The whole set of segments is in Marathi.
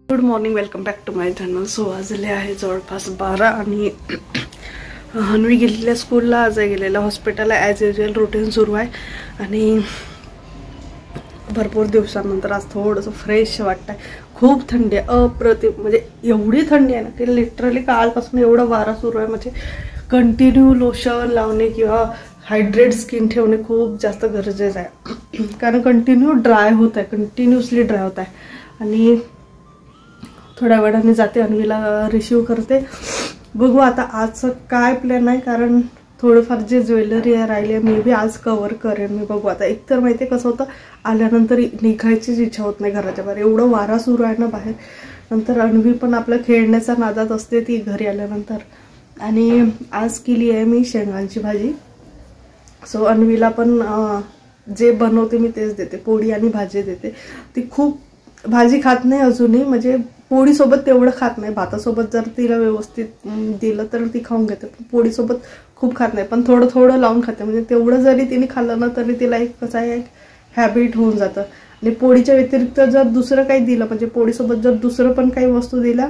Good morning, welcome back to my channel. So वाजले आहे जवळपास 12 आणि हनवी गेलेल्या स्कूलला, आज गेलेल्या हॉस्पिटलला. ॲज युजल रुटीन सुरू आहे आणि भरपूर दिवसानंतर आज थोडंसं फ्रेश वाटतं आहे. खूप थंडी आहे, अप्रतिम. म्हणजे एवढी थंडी आहे ना, ते लिटरली कालपासून एवढा वारा सुरू आहे. म्हणजे कंटिन्यू लोशन लावणे किंवा हायड्रेट स्किन ठेवणे खूप जास्त गरजेचं आहे. कारण कंटिन्यू ड्राय होत आहे, कंटिन्युअसली ड्राय होत आहे. आणि थोड्या वेळाने जाते, अन्वीला रिसीव करते. बघू आता आजचं काय प्लॅन आहे. कारण थोडंफार जे ज्वेलरी आहे राहिली आहे, मे बी आज कवर करेन मी. बघू आता. एकतर माहिती आहे कसं होतं, आल्यानंतर निघायचीच इच्छा होत नाही घराच्या बाहेर, एवढं वारा सुरू आहे ना बाहेर. नंतर अन्वी पण आपल्या खेळण्याच्या नादात असते ती घरी आल्यानंतर. आणि आज केली आहे मी शेंगांची भाजी. सो अन्वीला पण जे बनवते मी तेच देते, पोळी आणि भाजी देते. ती खूप भाजी खात नाही अजूनही, म्हणजे पोळीसोबत तेवढं खात नाही. भातासोबत जर तिला व्यवस्थित दिलं तर ती खाऊन घेते, पण पोळीसोबत खूप खात नाही. पण थोडं थोडं लावून खाते. म्हणजे तेवढं जरी तिने खाल्लं ना तरी तिला एक कसं आहे, एक हॅबिट होऊन जातं. आणि पोळीच्या व्यतिरिक्त जर दुसरं काही दिलं, म्हणजे पोळीसोबत जर दुसरं पण काही वस्तू दिला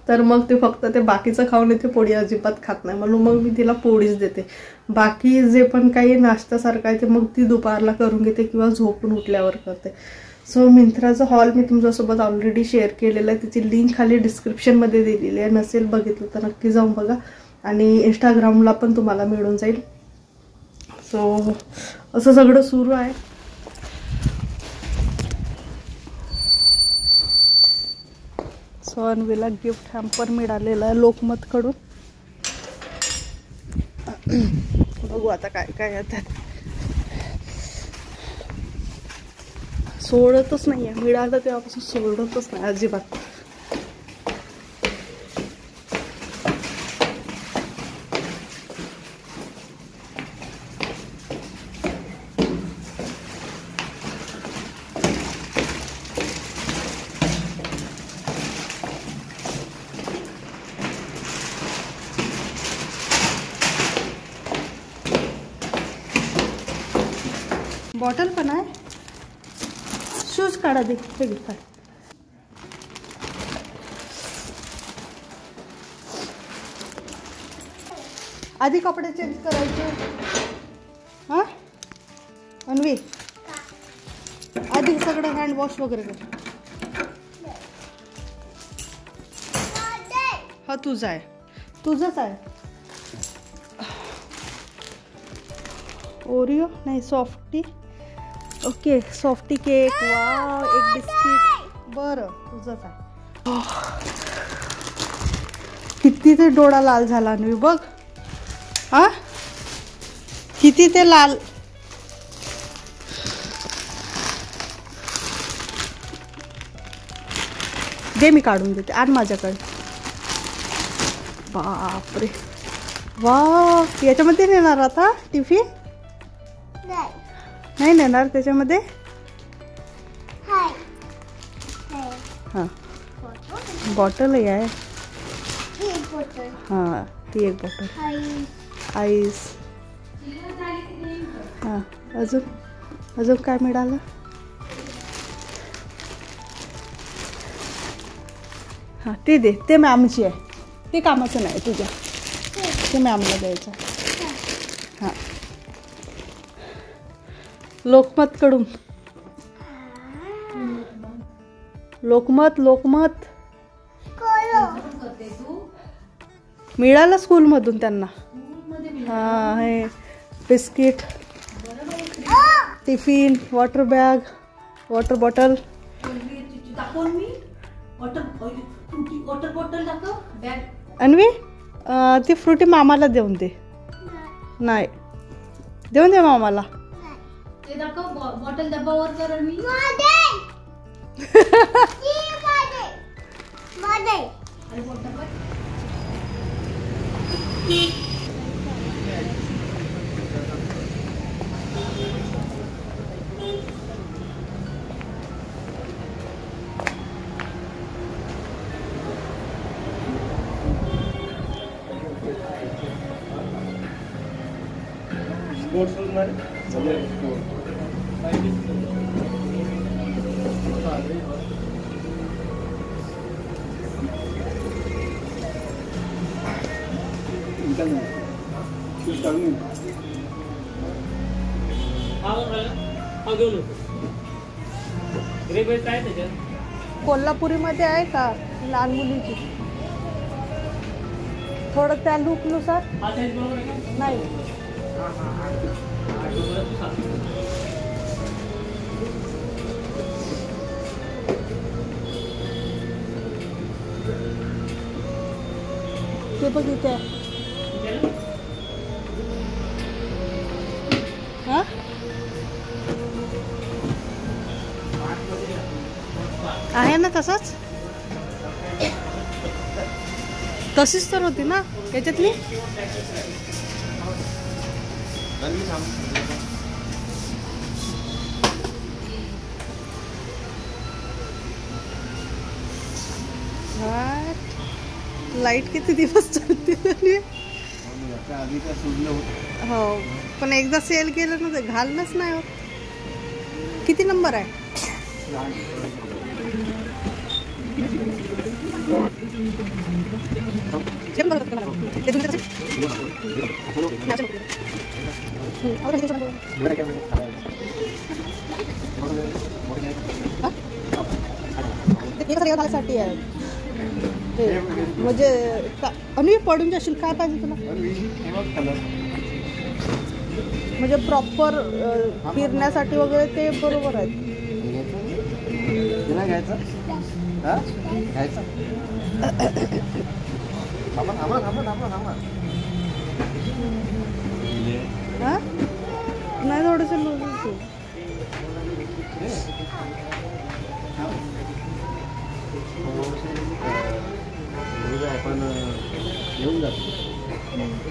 तर मग ते फक्त ते बाकीचं खाऊन येते, पोळी अजिबात खात नाही. म्हणून मग मी तिला पोळीच देते. बाकी जे पण काही नाश्त्यासारखं आहे ते मग ती दुपारला करून घेते किंवा झोपून उठल्यावर करते. सो मिंत्राचा हॉल मी तुमच्यासोबत ऑलरेडी शेअर केलेला आहे. त्याची लिंक खाली डिस्क्रिप्शनमध्ये दिलेली आहे. नसेल बघितलं तर नक्की जाऊन बघा. आणि इंस्टाग्रामला पण तुम्हाला मिळून जाईल. सो असं सगळं सुरू आहे. सो अन्वीला गिफ्ट हॅम्पर मिळालेला आहे लोकमतकडून. बघू आता काय काय येतात. सोडतच नाही आहे, मिळालं तेव्हापासून सोडतच नाही अजिबात. बॉटल पण आहे. शूज काढा दे, हे घे काढ. आधी कपडे चेंज करायचे. हां अन्वी, आधी सगळं हँड वॉश वगैरे कर. हा तुझा आहे, तुझंच आहे. ओरिओ नाही, softy. Okay, softy cake. Wow, एक बिस्किट. बरं, तुझंच आहे. किती ते डोळा लाल झाला अन्वी बघ. हा, किती ते लाल. दे, मी काढून देते. आण माझ्याकडे. बापरे, वाव. याच्यामध्ये नेणार आता टिफिन? नाही नेणार त्याच्यामध्ये. हां, बॉटल आहे. हां, ती एक बॉटल. आईस. हां, अजून काय मिळालं? हां, ते दे. ते मॅमची आहे, ते कामाचं नाही तुझ्या. ते मॅमला द्यायचं. हां, लोकमतकडून. लोकमत मिळालं स्कूलमधून त्यांना. हां, हे biscuit, tiffin, water bag, water bottle. Anvi, ती फ्रुटी मामाला देऊन दे. नाही, देऊन दे मामाला. बॉटल डब्बावर कर. मी स्पोर्ट्स शूज नाही. कोल्हापुरी मध्ये आहे का लहान मुलीची? थोडं त्या लुकनुसार नाही. ते बघ इथे हा आहे ना तसंच. तशीच तर होती ना याच्यातली. लाईट किती दिवस चालते तरी. हो पण एकदा सेल केलं ना ते घालणंच नाही होत. किती नंबर आहे? साठी आहे म्हणजे आणि पडून जाशील. काय पाहिजे तुला? म्हणजे प्रॉपर फिरण्यासाठी वगैरे ते बरोबर आहेत. नाही थोडस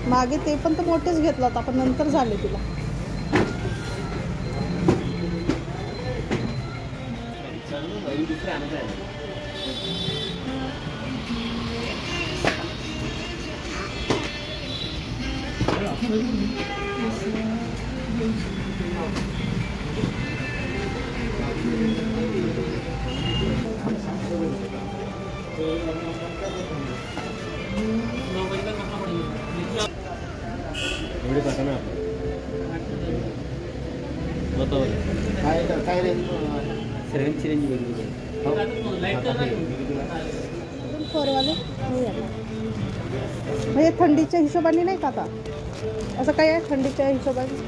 मागे ते पण तर मोठेच घेतला आपण नंतर झाले तिला. काय रेंज? सर्वांची रेंज वेगवेगळी. म्हणजे थंडीच्या हिशोबाने नाही का आता असं काय आहे थंडीच्या हिशोबाने?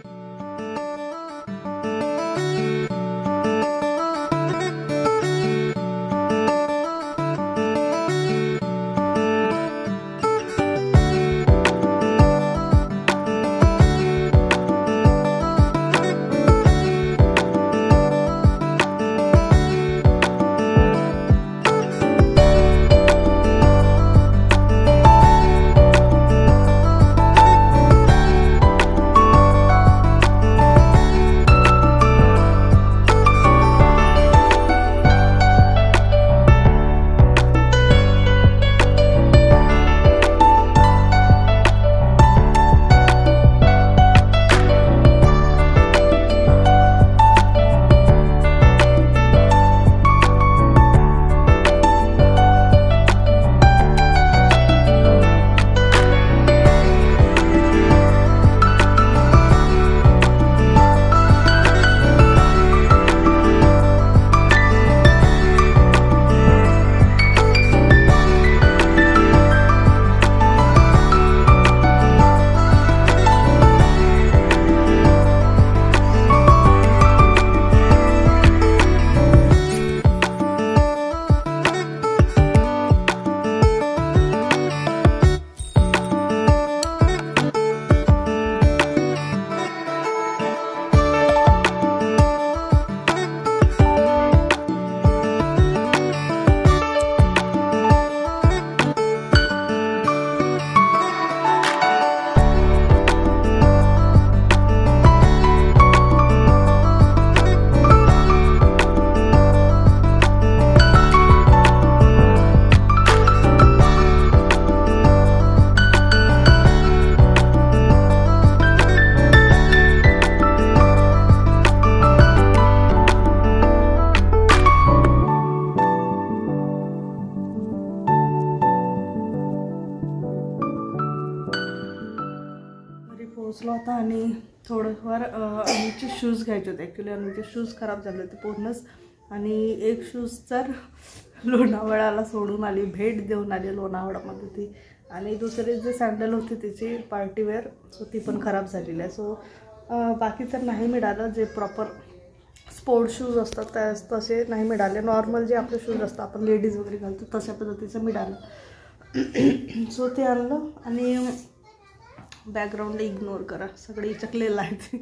पोचलो होता आणि थोडंफार अनुचे शूज घ्यायचे होते. ॲक्च्युली अनुचे शूज खराब झाले होते पूर्णच. आणि एक शूज तर लोणावळ्याला सोडून आली, भेट देऊन आली लोणावळ्यामध्ये ती. आणि दुसरी जे सँडल होती तिची पार्टीवेअर, सो ती पण खराब झालेली आहे. सो बाकी तर नाही मिळालं. जे प्रॉपर स्पोर्ट्स शूज असतात तसे नाही मिळाले. नॉर्मल जे आपले शूज असतात आपण लेडीज वगैरे घालतो तशा पद्धतीचं मिळालं. सो ते आणलं. आणि बॅकग्राऊंडला इग्नोर करा, सगळे चकलेलं आहे.